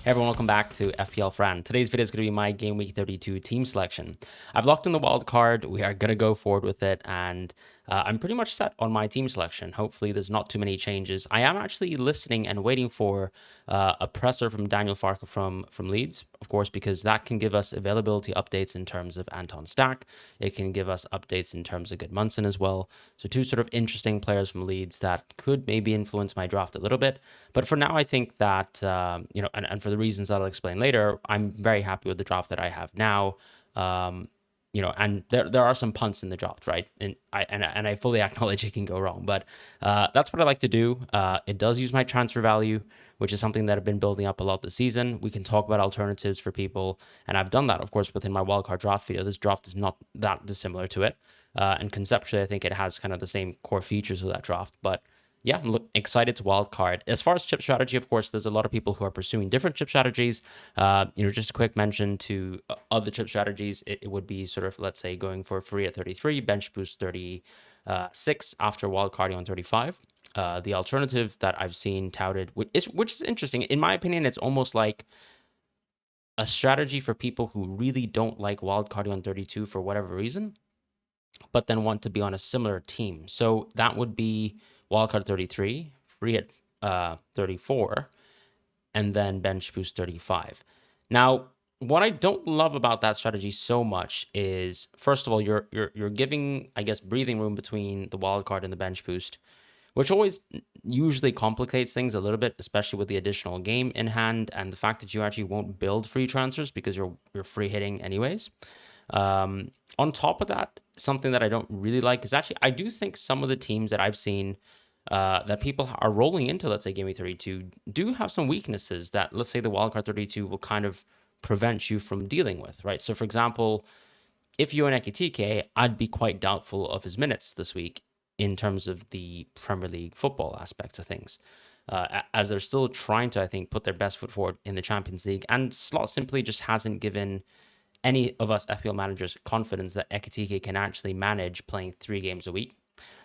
Hey everyone, welcome back to FPL Fran. Today's video is going to be my Game Week 32 team selection. I've locked in the wild card. We are going to go forward with it, and I'm pretty much set on my team selection. Hopefully there's not too many changes. I am actually listening and waiting for a presser from Daniel Farke from Leeds, of course, because that can give us availability updates in terms of Anton Stack. It can give us updates in terms of Goodmunson as well. So two sort of interesting players from Leeds that could maybe influence my draft a little bit. But for now, I think that, and for the reasons that I'll explain later, I'm very happy with the draft that I have now. And there are some punts in the draft, right? And I fully acknowledge it can go wrong, but that's what I like to do. It does use my transfer value, which is something that I've been building up a lot this season. We can talk about alternatives for people, and I've done that, of course, within my wildcard draft video. This draft is not that dissimilar to it, and conceptually, I think it has kind of the same core features of that draft, but yeah, I'm excited to wildcard. As far as chip strategy, of course, there's a lot of people who are pursuing different chip strategies. Just a quick mention to other chip strategies. It would be sort of, let's say, going for free at 33, bench boost 36 after wildcarding on 35. The alternative that I've seen touted, which is interesting, in my opinion, it's almost like a strategy for people who really don't like wildcarding on 32 for whatever reason, but then want to be on a similar team. So that would be wildcard 33, free at 34, and then bench boost 35. Now, what I don't love about that strategy so much is, first of all, you're giving, I guess, breathing room between the wildcard and the bench boost, which always usually complicates things a little bit, especially with the additional game in hand and the fact that you actually won't build free transfers because you're free hitting anyways. On top of that, something that I don't really like is actually, I do think some of the teams that I've seen that people are rolling into, let's say, Game Week 32, do have some weaknesses that, let's say, the wildcard 32 will kind of prevent you from dealing with, right? So, for example, if you're an Ekitike, I'd be quite doubtful of his minutes this week in terms of the Premier League football aspect of things, as they're still trying to, I think, put their best foot forward in the Champions League, and Slot simply just hasn't given any of us FPL managers confidence that Ekitike can actually manage playing 3 games a week.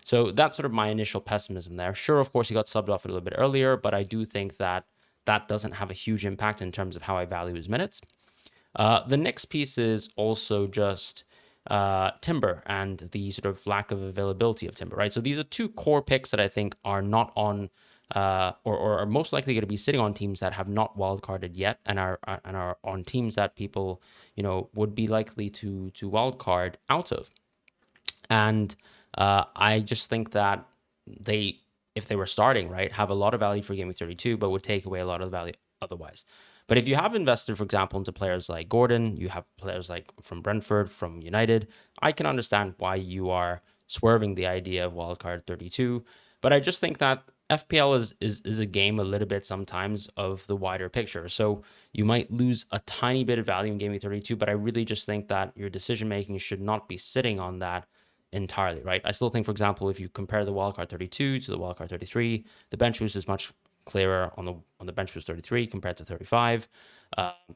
So that's sort of my initial pessimism there. Sure, of course, he got subbed off a little bit earlier, but I do think that that doesn't have a huge impact in terms of how I value his minutes. The next piece is also just Timber and the sort of lack of availability of Timber, right? So these are two core picks that I think are not on or are most likely going to be sitting on teams that have not wildcarded yet and are on teams that people, would be likely to wildcard out of. And I just think that they, if they were starting, right, have a lot of value for Game Week 32, but would take away a lot of the value otherwise. But if you have invested, for example, into players like Gordon, you have players like from Brentford, from United, I can understand why you are swerving the idea of wildcard 32. But I just think that FPL is a game a little bit sometimes of the wider picture. So you might lose a tiny bit of value in Game Week 32, but I really just think that your decision making should not be sitting on that entirely, right? I still think, for example, if you compare the wildcard 32 to the wildcard 33, the bench boost is much clearer on the bench boost 33 compared to 35.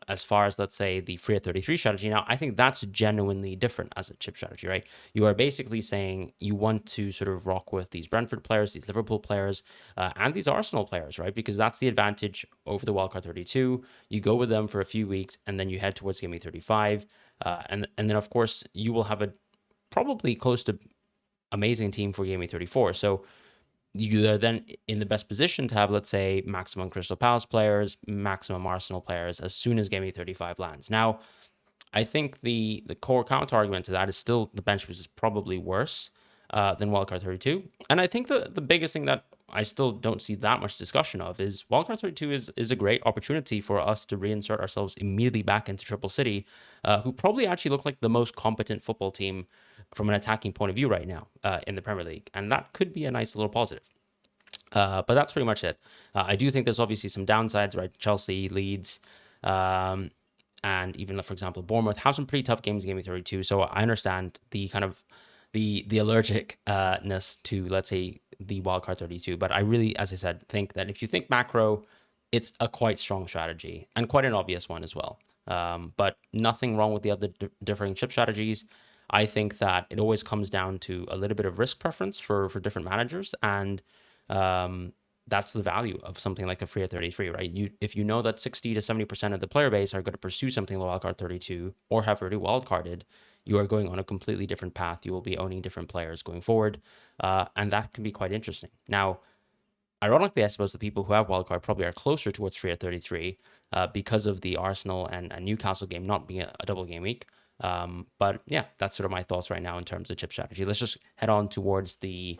As far as, let's say, the free at 33 strategy, now I think that's genuinely different as a chip strategy, right? You are basically saying you want to sort of rock with these Brentford players, these Liverpool players, and these Arsenal players, right? Because that's the advantage over the wildcard 32. You go with them for a few weeks, and then you head towards Game Week 35, and then of course you will have a probably close to amazing team for Game Week 34. So you are then in the best position to have, let's say, maximum Crystal Palace players, maximum Arsenal players as soon as Game Week 35 lands. Now, I think the core counter argument to that is still the bench boost is probably worse than wildcard 32. And I think the biggest thing that I still don't see that much discussion of is wildcard 32 is a great opportunity for us to reinsert ourselves immediately back into Triple City, who probably actually look like the most competent football team from an attacking point of view right now in the Premier League. And that could be a nice little positive. But that's pretty much it. I do think there's obviously some downsides, right? Chelsea, Leeds, and even, for example, Bournemouth have some pretty tough games in Game Week 32. So I understand the kind of the allergicness to, let's say, the wildcard 32. But I really, as I said, think that if you think macro, it's a quite strong strategy and quite an obvious one as well. But nothing wrong with the other differing chip strategies. I think that it always comes down to a little bit of risk preference for different managers, and that's the value of something like a free at 33, right? If you know that 60 to 70% of the player base are going to pursue something like wildcard 32 or have already wildcarded, you are going on a completely different path. You will be owning different players going forward, and that can be quite interesting. Now, ironically, I suppose the people who have wildcard probably are closer towards free at 33 because of the Arsenal and Newcastle game not being a double game week. But yeah, that's sort of my thoughts right now in terms of chip strategy. Let's just head on towards the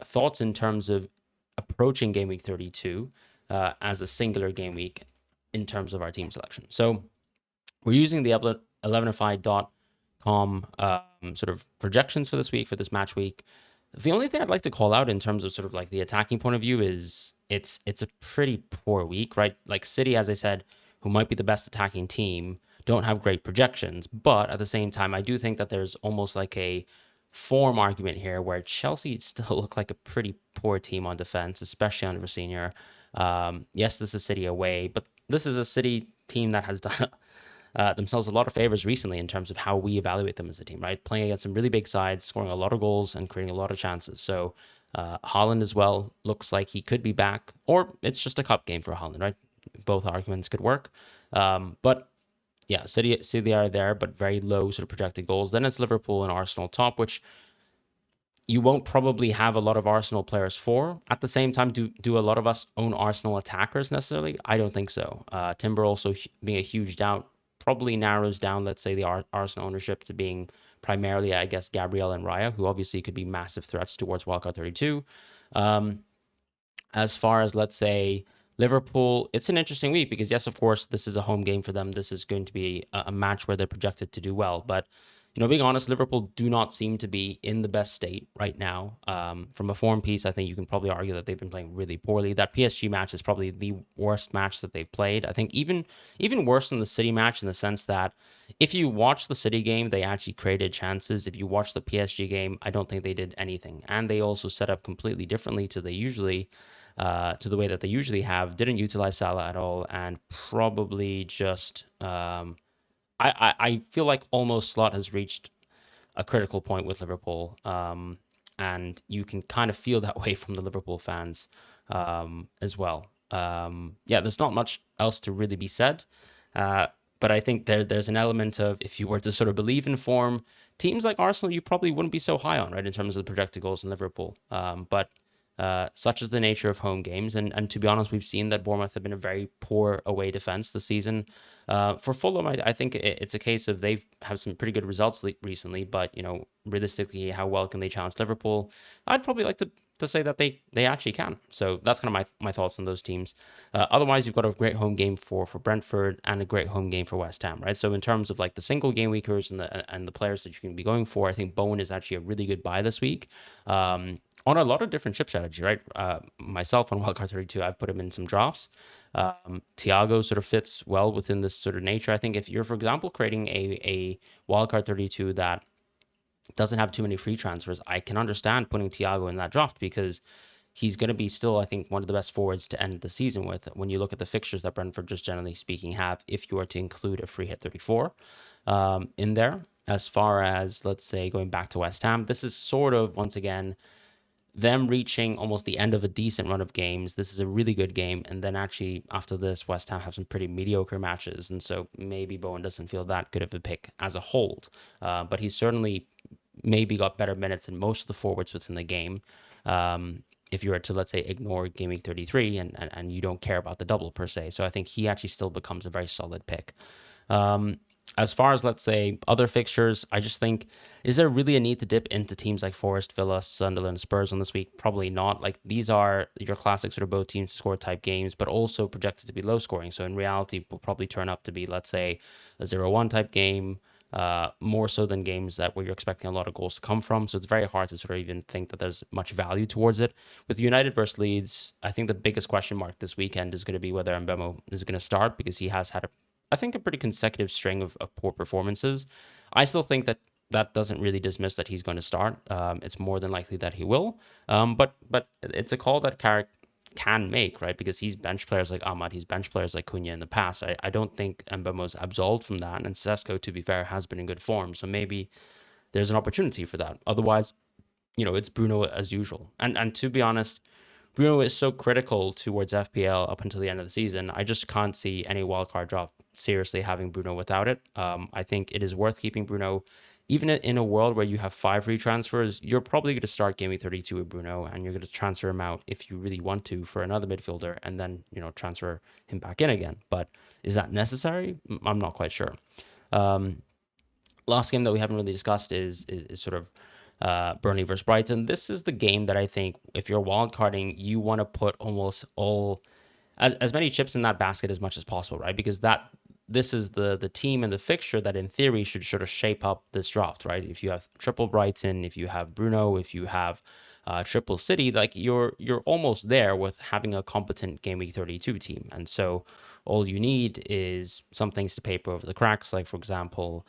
thoughts in terms of approaching game week 32 as a singular game week in terms of our team selection. So we're using the 11fi.com sort of projections for this week, for this match week. The only thing I'd like to call out in terms of sort of like the attacking point of view is it's a pretty poor week, right? Like City, as I said, who might be the best attacking team, don't have great projections. But at the same time, I do think that there's almost like a form argument here where Chelsea still look like a pretty poor team on defense, especially under Senior. Yes, this is City away, but this is a City team that has done themselves a lot of favors recently in terms of how we evaluate them as a team, right? Playing against some really big sides, scoring a lot of goals and creating a lot of chances. So Haaland as well looks like he could be back, or it's just a cup game for Haaland, right? Both arguments could work. But yeah, City are there, but very low sort of projected goals. Then it's Liverpool and Arsenal top, which you won't probably have a lot of Arsenal players for. At the same time, do a lot of us own Arsenal attackers necessarily? I don't think so. Timber also being a huge doubt probably narrows down, let's say, the Arsenal ownership to being primarily, I guess, Gabriel and Raya, who obviously could be massive threats towards wildcard 32. As far as, let's say, Liverpool, it's an interesting week because, yes, of course, this is a home game for them. This is going to be a match where they're projected to do well. But, being honest, Liverpool do not seem to be in the best state right now. From a form piece, I think you can probably argue that they've been playing really poorly. That PSG match is probably the worst match that they've played. I think even worse than the City match in the sense that if you watch the City game, they actually created chances. If you watch the PSG game, I don't think they did anything. And they also set up completely differently to the way that they usually have, didn't utilize Salah at all, and probably just I feel like almost Slot has reached a critical point with Liverpool, and you can kind of feel that way from the Liverpool fans as well. Yeah, there's not much else to really be said, but I think there's an element of, if you were to sort of believe in form, teams like Arsenal you probably wouldn't be so high on, right, in terms of the projected goals in Liverpool. But such is the nature of home games. And to be honest, we've seen that Bournemouth have been a very poor away defense this season. For Fulham, I think it's a case of they've had some pretty good results recently, but, realistically, how well can they challenge Liverpool? I'd probably like to say that they actually can. So that's kind of my thoughts on those teams. Otherwise, you've got a great home game for Brentford and a great home game for West Ham, right? So in terms of like the single game weekers and the players that you can be going for, I think Bowen is actually a really good buy this week. On a lot of different chip strategy, right? Myself on Wildcard 32, I've put him in some drafts. Thiago sort of fits well within this sort of nature. I think if you're, for example, creating a Wildcard 32 that doesn't have too many free transfers, I can understand putting Thiago in that draft because he's going to be still, I think, one of the best forwards to end the season with when you look at the fixtures that Brentford, just generally speaking, have, if you were to include a free hit 34 in there. As far as, let's say, going back to West Ham, this is sort of, once again, them reaching almost the end of a decent run of games. This is a really good game. And then actually after this, West Ham have some pretty mediocre matches. And so maybe Bowen doesn't feel that good of a pick as a whole. But he's certainly maybe got better minutes than most of the forwards within the game. If you were to, let's say, ignore Game Week 33 and you don't care about the double per se. So I think he actually still becomes a very solid pick. As far as, let's say, other fixtures, I just think, is there really a need to dip into teams like Forest, Villa, Sunderland, Spurs on this week? Probably not. Like, these are your classic sort of both teams to score type games, but also projected to be low scoring. So in reality, will probably turn up to be, let's say, a 0-1 type game, more so than games where you're expecting a lot of goals to come from. So it's very hard to sort of even think that there's much value towards it. With United versus Leeds, I think the biggest question mark this weekend is going to be whether Mbemo is going to start, because he has had a pretty consecutive string of poor performances. I still think that doesn't really dismiss that he's going to start. It's more than likely that he will. But it's a call that Carrick can make, right? Because he's bench players like Ahmad, he's bench players like Cunha in the past. I don't think Mbemo's absolved from that. And Sesko, to be fair, has been in good form. So maybe there's an opportunity for that. Otherwise, it's Bruno as usual. And to be honest, Bruno is so critical towards FPL up until the end of the season. I just can't see any wildcard drop seriously having Bruno without it. I think it is worth keeping Bruno. Even in a world where you have 5 free transfers, you're probably going to start Game Week 32 with Bruno, and you're going to transfer him out if you really want to for another midfielder, and then, transfer him back in again. But is that necessary? I'm not quite sure. Last game that we haven't really discussed is sort of Burnley versus Brighton. This is the game that I think if you're wildcarding, you want to put almost as many chips in that basket as much as possible, right? Because this is the team and the fixture that in theory should sort of shape up this draft, right? If you have triple Brighton, if you have Bruno, if you have triple City, like you're almost there with having a competent Game Week 32 team. And so all you need is some things to paper over the cracks, like for example,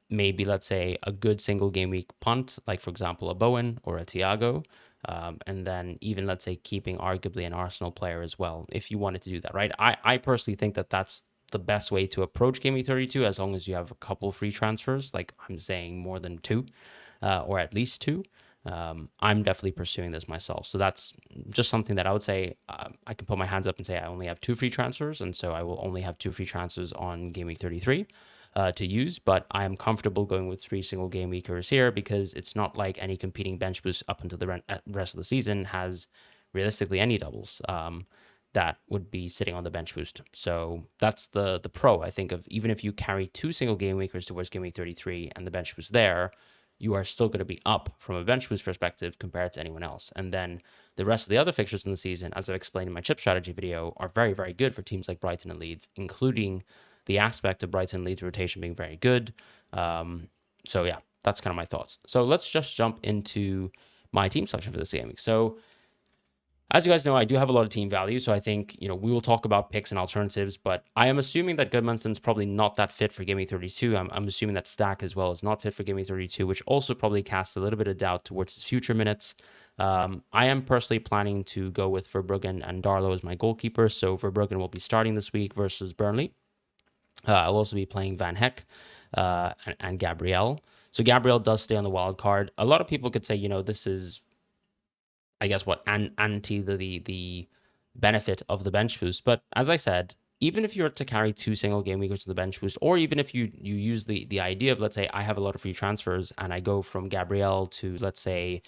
maybe let's say a good single game week punt, like for example a Bowen or a Thiago, and then even let's say keeping arguably an Arsenal player as well if you wanted to do that, right? I personally think that that's the best way to approach Game Week 32, as long as you have a couple free transfers, like I'm saying more than 2, or at least 2. I'm definitely pursuing this myself. So that's just something that I would say I can put my hands up and say I only have 2 free transfers, and so I will only have 2 free transfers on Game Week 33 to use, but I am comfortable going with 3 single game weekers here because it's not like any competing bench boost up until the rest of the season has realistically any doubles that would be sitting on the bench boost. So that's the pro, I think, of even if you carry 2 single game weekers towards Game Week 33 and the bench boost there, you are still going to be up from a bench boost perspective compared to anyone else. And then the rest of the other fixtures in the season, as I've explained in my chip strategy video, are very, very good for teams like Brighton and Leeds, including the aspect of Brighton and Leeds rotation being very good. So yeah, that's kind of my thoughts. So let's just jump into my team selection for this game week. So as you guys know, I do have a lot of team value, so I think, we will talk about picks and alternatives, but I am assuming that Goodmanson's probably not that fit for Game Week 32. I'm assuming that Stack as well is not fit for Game Week 32, which also probably casts a little bit of doubt towards his future minutes. I am personally planning to go with Verbruggen and Darlow as my goalkeeper, so Verbruggen will be starting this week versus Burnley. I'll also be playing Van Heck and Gabriel. So Gabriel does stay on the wild card. A lot of people could say, this is, I guess, anti the benefit of the bench boost. But as I said, even if you were to carry 2 single game weekers to the bench boost, or even if you use the idea of, let's say, I have a lot of free transfers and I go from Gabriel to, let's say,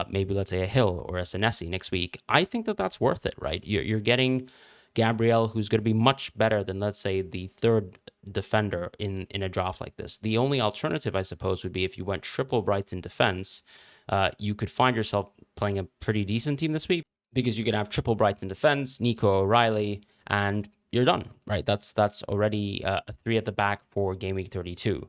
maybe let's say a Hill or a Senesi next week, I think that that's worth it, right? You're getting Gabriel, who's going to be much better than, let's say, the third defender in a draft like this. The only alternative, I suppose, would be if you went triple Brighton defense, you could find yourself playing a pretty decent team this week because you could have triple Brighton defense, Nico O'Reilly, and you're done, right? That's already a 3 at the back for Game Week 32.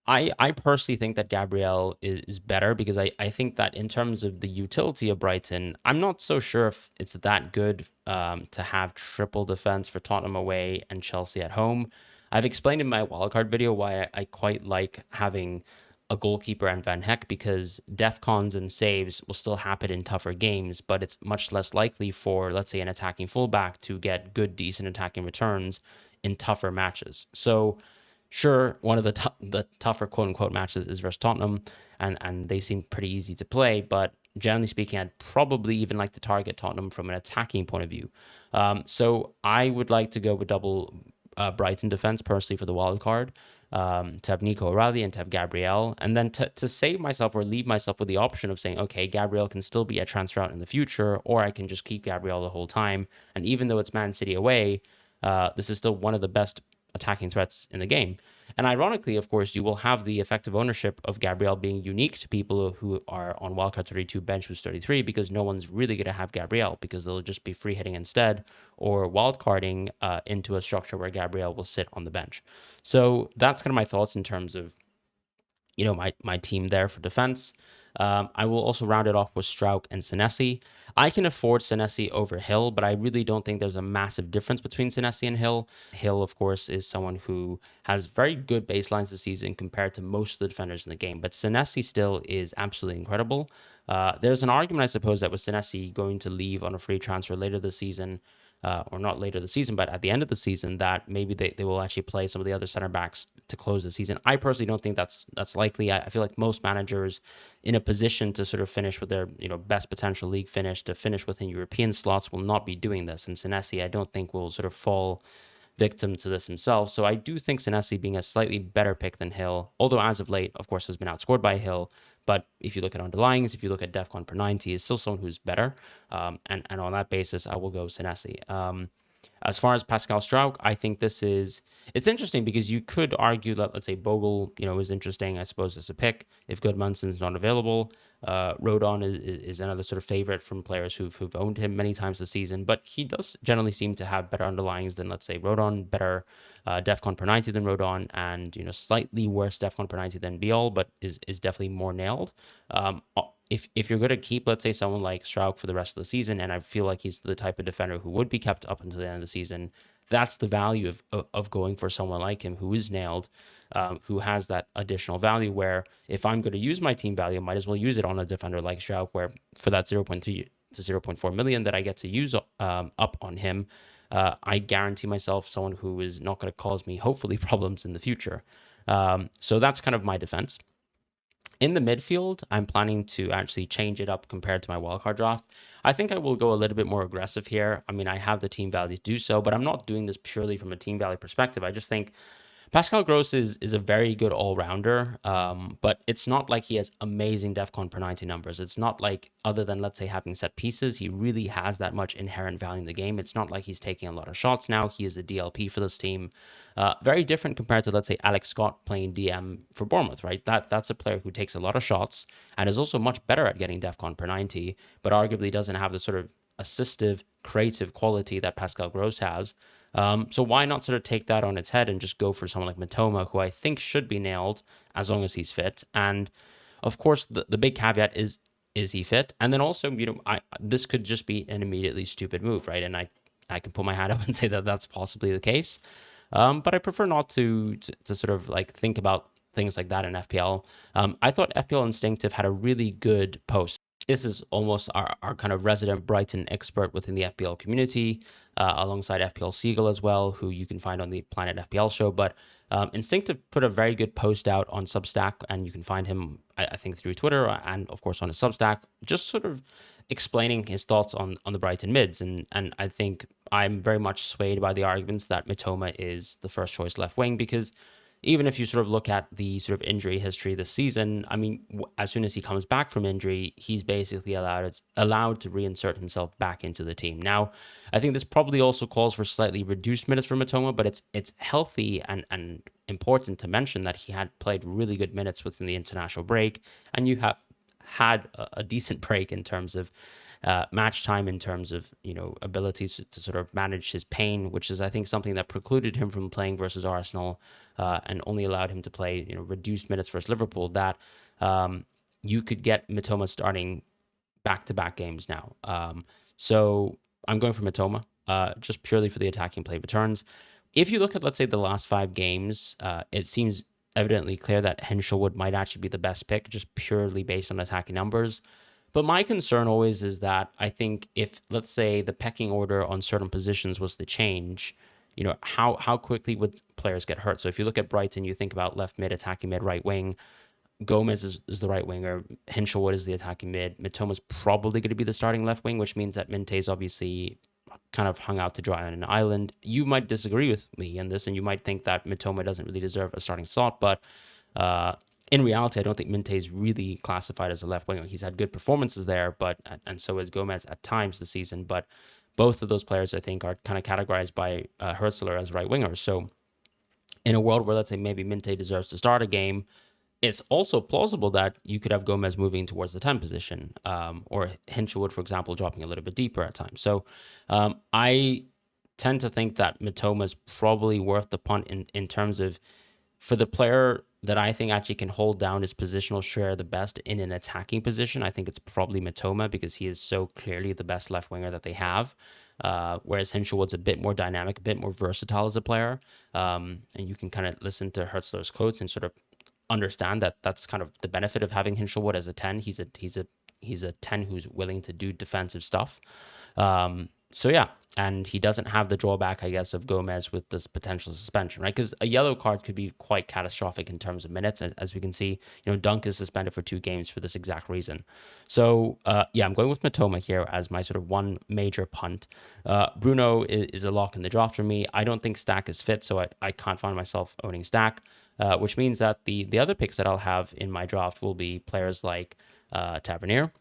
I personally think that Gabriel is better because I think that in terms of the utility of Brighton, I'm not so sure if it's that good to have triple defense for Tottenham away and Chelsea at home. I've explained in my wildcard video why I quite like having a goalkeeper and Van Heck, because defcons and saves will still happen in tougher games, but it's much less likely for, let's say, an attacking fullback to get good, decent attacking returns in tougher matches. So sure, one of the tougher quote-unquote matches is versus Tottenham, and they seem pretty easy to play, but generally speaking, I'd probably even like to target Tottenham from an attacking point of view. So I would like to go with double Brighton defense personally for the wild card, to have Nico O'Reilly and to have Gabriel, and then to save myself or leave myself with the option of saying, okay, Gabriel can still be a transfer out in the future, or I can just keep Gabriel the whole time. And even though it's Man City away, this is still one of the best attacking threats in the game. And ironically, of course, you will have the effective ownership of Gabriel being unique to people who are on Wildcard 32, Bench Boost 33, because no one's really going to have Gabriel because they'll just be free hitting instead, or wildcarding into a structure where Gabriel will sit on the bench. So that's kind of my thoughts in terms of, my team there for defense. I will also round it off with Struijk and Senesi. I can afford Senesi over Hill, but I really don't think there's a massive difference between Senesi and Hill. Hill, of course, is someone who has very good baselines this season compared to most of the defenders in the game, but Senesi still is absolutely incredible. There's an argument, I suppose, that with Senesi going to leave on a free transfer later this season, or not later the season, but at the end of the season, that maybe they will actually play some of the other center backs to close the season. I personally don't think that's likely. I feel like most managers in a position to sort of finish with their best potential league finish, to finish within European slots, will not be doing this. And Senesi, I don't think, will sort of fall victim to this himself. So I do think Senesi being a slightly better pick than Hill, although as of late, of course, has been outscored by Hill. But if you look at underlyings, if you look at DEFCON per 90, is still someone who's better. And on that basis, I will go Senesi. As far as Pascal Struijk, I think it's interesting because you could argue that, let's say, Bogle, is interesting, I suppose, as a pick if Gudmundsson's not available. Rodon is another sort of favorite from players who've owned him many times this season, but he does generally seem to have better underlyings than, let's say, Rodon, better DEFCON per 90 than Rodon, and slightly worse DEFCON per 90 than Biol, but is definitely more nailed. If you're going to keep, let's say, someone like Struijk for the rest of the season, and I feel like he's the type of defender who would be kept up until the end of the season, that's the value of going for someone like him who is nailed, who has that additional value, where if I'm going to use my team value, I might as well use it on a defender like Struijk, where for that 0.3 to 0.4 million that I get to use up on him, I guarantee myself someone who is not going to cause me, hopefully, problems in the future. So that's kind of my defense. In the midfield, I'm planning to actually change it up compared to my wildcard draft. I think I will go a little bit more aggressive here. I mean, I have the team value to do so, but I'm not doing this purely from a team value perspective. I just think Pascal Gross is a very good all-rounder, but it's not like he has amazing DEFCON per 90 numbers. It's not like, other than, let's say, having set pieces, he really has that much inherent value in the game. It's not like he's taking a lot of shots now. He is a DLP for this team. Very different compared to, let's say, Alex Scott playing DM for Bournemouth, right? That's a player who takes a lot of shots and is also much better at getting DEFCON per 90, but arguably doesn't have the sort of assistive, creative quality that Pascal Gross has. So why not sort of take that on its head and just go for someone like Mitoma, who I think should be nailed as long as he's fit. And of course, the big caveat is he fit? And then also, this could just be an immediately stupid move, right? And I can put my hand up and say that that's possibly the case. But I prefer not to sort of like think about things like that in FPL. I thought FPL Instinctive had a really good post. This is almost our kind of resident Brighton expert within the FPL community, alongside FPL Seagull as well, who you can find on the Planet FPL show. But Instinctive put a very good post out on Substack, and you can find him, I think, through Twitter and, of course, on his Substack, just sort of explaining his thoughts on the Brighton mids. And I think I'm very much swayed by the arguments that Mitoma is the first choice left wing, because even if you sort of look at the sort of injury history this season, I mean, as soon as he comes back from injury, he's basically allowed to reinsert himself back into the team. Now, I think this probably also calls for slightly reduced minutes for Mitoma, but it's healthy and important to mention that he had played really good minutes within the international break, and you have had a decent break in terms of match time, in terms of abilities to sort of manage his pain, which is, I think, something that precluded him from playing versus Arsenal and only allowed him to play reduced minutes versus Liverpool. That you could get Mitoma starting back-to-back games now. So I'm going for Mitoma, just purely for the attacking play returns. If you look at, let's say, the last 5 games, it seems evidently clear that Hinshelwood might actually be the best pick, just purely based on attacking numbers. But my concern always is that I think if, let's say, the pecking order on certain positions was to change, how quickly would players get hurt? So if you look at Brighton, you think about left mid, attacking mid, right wing. Gomez is the right winger. Hinshelwood is the attacking mid. Mitoma's probably going to be the starting left wing, which means that Minte's obviously kind of hung out to dry on an island. You might disagree with me in this, and you might think that Mitoma doesn't really deserve a starting slot, but in reality, I don't think Minte is really classified as a left winger. He's had good performances there, and so is Gomez at times this season. But both of those players, I think, are kind of categorized by Hertzler as right wingers. So in a world where, let's say, maybe Minte deserves to start a game, it's also plausible that you could have Gomez moving towards the 10 position, or Hinshelwood, for example, dropping a little bit deeper at times. So I tend to think that Mitoma is probably worth the punt in terms of, for the player that I think actually can hold down his positional share the best in an attacking position, I think it's probably Mitoma, because he is so clearly the best left winger that they have. Whereas Hinshelwood's a bit more dynamic, a bit more versatile as a player. And you can kind of listen to Hertzler's quotes and sort of understand that that's kind of the benefit of having Hinshelwood as a 10. He's a 10 who's willing to do defensive stuff. So yeah, And he doesn't have the drawback, I guess, of Gomez with this potential suspension, right? Because a yellow card could be quite catastrophic in terms of minutes. As we can see, Dunk is suspended for 2 games for this exact reason. So, yeah, I'm going with Matoma here as my sort of one major punt. Bruno is a lock in the draft for me. I don't think Stack is fit, so I can't find myself owning Stack, which means that the other picks that I'll have in my draft will be players like Tavernier,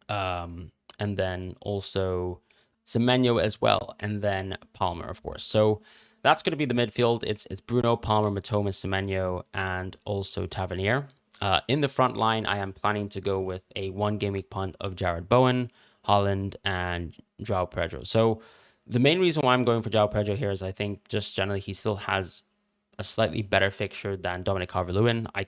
and then also Semenyo as well, and then Palmer, of course. So that's going to be the midfield. It's Bruno, Palmer, Matoma, Semenyo, and also Tavernier. In the front line, I am planning to go with a 1 game week punt of Jared Bowen, Holland, and João Pedro. So the main reason why I'm going for João Pedro here is I think just generally he still has a slightly better fixture than Dominic Calvert-Lewin. I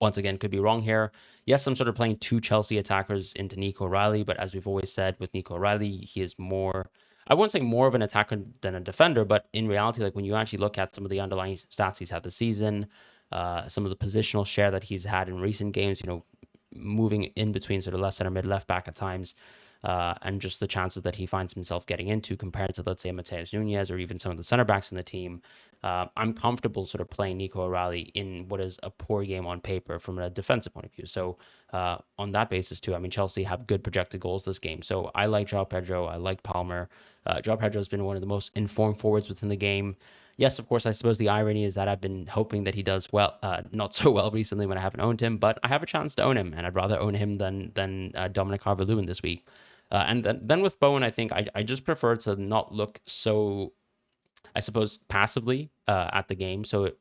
once again could be wrong here. Yes, I'm sort of playing 2 Chelsea attackers into Nico Riley, but as we've always said with Nico Riley, he is more, I wouldn't say more of an attacker than a defender, but in reality, like when you actually look at some of the underlying stats he's had this season, some of the positional share that he's had in recent games, moving in between sort of left center, mid, left back at times, and just the chances that he finds himself getting into compared to, let's say, Mateus Nunes or even some of the center backs in the team, I'm comfortable sort of playing Nico O'Reilly in what is a poor game on paper from a defensive point of view. So on that basis too, I mean, Chelsea have good projected goals this game. So I like João Pedro. I like Palmer. João Pedro has been one of the most informed forwards within the game. Yes, of course, I suppose the irony is that I've been hoping that he does well, not so well recently when I haven't owned him, but I have a chance to own him, and I'd rather own him than Dominic Calvert-Lewin this week. And then with Bowen, I think I just prefer to not look so, I suppose, passively at the game. So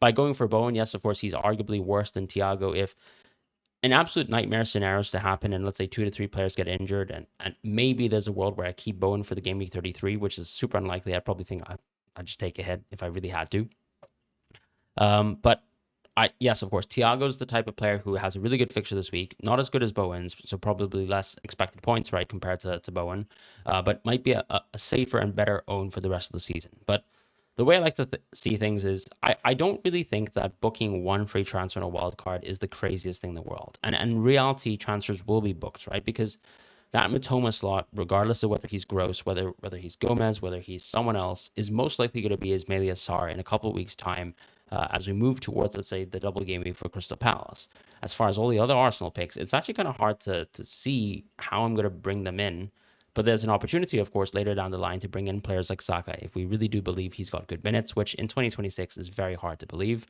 by going for Bowen, yes, of course, he's arguably worse than Thiago. If an absolute nightmare scenarios to happen and let's say 2 to 3 players get injured, and maybe there's a world where I keep Bowen for the game week 33, which is super unlikely. I'd probably think I'd just take a hit if I really had to. But yes, of course, Thiago's the type of player who has a really good fixture this week. Not as good as Bowen's, so probably less expected points, right, compared to Bowen, but might be a safer and better own for the rest of the season. But the way I like to see things is I don't really think that booking 1 free transfer on a wild card is the craziest thing in the world. And reality transfers will be booked, right? Because that Matoma slot, regardless of whether he's gross, whether he's Gomez, whether he's someone else, is most likely going to be Ismaila Sarr in a couple of weeks' time as we move towards, let's say, the double game week for Crystal Palace. As far as all the other Arsenal picks, it's actually kind of hard to see how I'm going to bring them in. But there's an opportunity, of course, later down the line to bring in players like Saka if we really do believe he's got good minutes, which in 2026 is very hard to believe.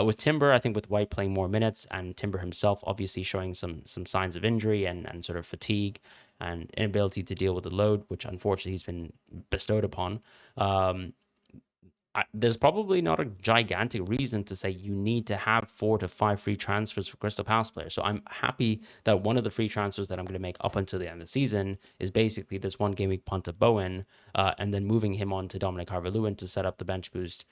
With Timber, I think with White playing more minutes and Timber himself obviously showing some signs of injury and sort of fatigue and inability to deal with the load, which unfortunately he's been bestowed upon, there's probably not a gigantic reason to say you need to have 4 to 5 free transfers for Crystal Palace players. So I'm happy that one of the free transfers that I'm going to make up until the end of the season is basically this 1 game week punt of Bowen, and then moving him on to Dominic Calvert-Lewin to set up the bench boost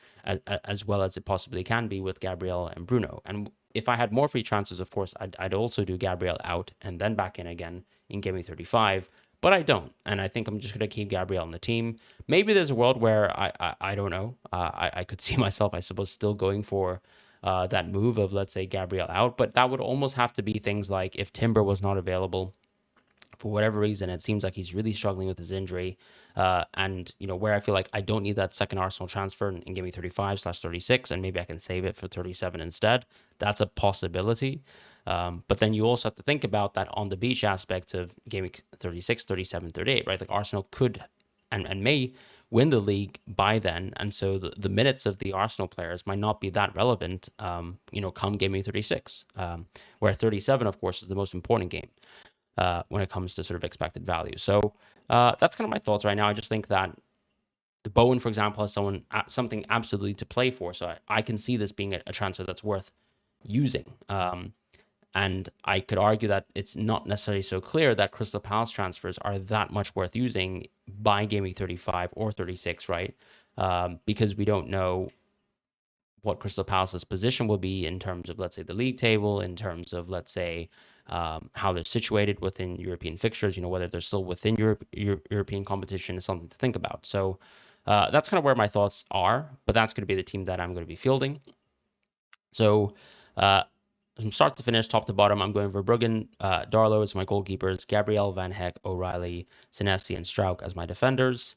as well as it possibly can be with Gabriel and Bruno. And if I had more free transfers, of course, I'd also do Gabriel out and then back in again in game week 35. But I don't, and I think I'm just going to keep Gabriel on the team. Maybe there's a world where I don't know. I could see myself, I suppose, still going for that move of, let's say, Gabriel out. But that would almost have to be things like if Timber was not available for whatever reason. It seems like he's really struggling with his injury. And, where I feel like I don't need that second Arsenal transfer in game week 35/36, and maybe I can save it for 37 instead. That's a possibility. But then you also have to think about that on the beach aspect of game week 36, 37, 38, right? Like Arsenal could and may win the league by then. And so the minutes of the Arsenal players might not be that relevant, come game week 36, where 37, of course, is the most important game when it comes to sort of expected value. So that's kind of my thoughts right now. I just think that Bowen, for example, has something absolutely to play for. So I can see this being a transfer that's worth using. And I could argue that it's not necessarily so clear that Crystal Palace transfers are that much worth using by game week 35 or 36, right? Because we don't know what Crystal Palace's position will be in terms of, let's say, the league table, in terms of, let's say, how they're situated within European fixtures, whether they're still within European competition is something to think about. So that's kind of where my thoughts are, but that's going to be the team that I'm going to be fielding. So from start to finish, top to bottom, I'm going Verbruggen, Darlow as my goalkeepers, Gabriel, Van Heck, O'Reilly, Senesi, and Struijk as my defenders.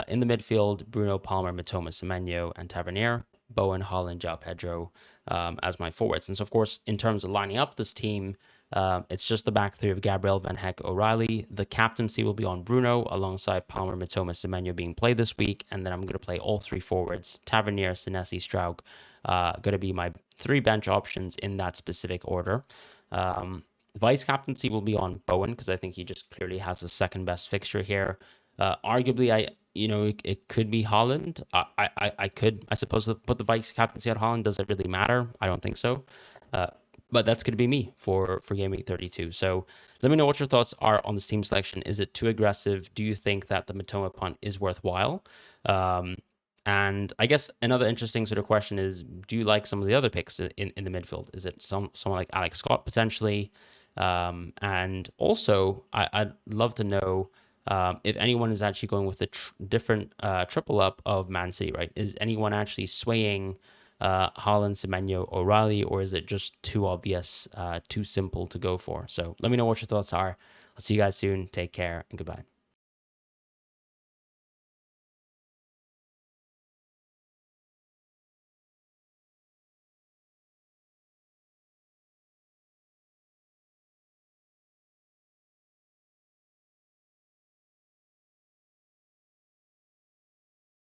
In the midfield, Bruno, Palmer, Mitoma, Semenyo, and Tavernier. Bowen, Haaland, João Pedro as my forwards. And so, of course, in terms of lining up this team, it's just the back three of Gabriel, Van Heck, O'Reilly. The captaincy will be on Bruno alongside Palmer, Mitoma, Semenyo being played this week. And then I'm going to play all three forwards, Tavernier, Senesi, Struijk, going to be my 3 bench options in that specific order. Vice captaincy will be on Bowen because I think he just clearly has the second best fixture here. Arguably, it could be Haaland. I could, I suppose, put the vice captaincy on Haaland. Does it really matter? I don't think so. But that's going to be me for Game Week 32. So let me know what your thoughts are on this team selection. Is it too aggressive? Do you think that the Mitoma punt is worthwhile? And I guess another interesting sort of question is, do you like some of the other picks in the midfield? Is it someone like Alex Scott potentially? And also, I'd love to know if anyone is actually going with a different triple up of Man City, right? Is anyone actually swaying Haaland, Semenyo, O'Reilly, or is it just too obvious, too simple to go for? So let me know what your thoughts are. I'll see you guys soon. Take care and goodbye.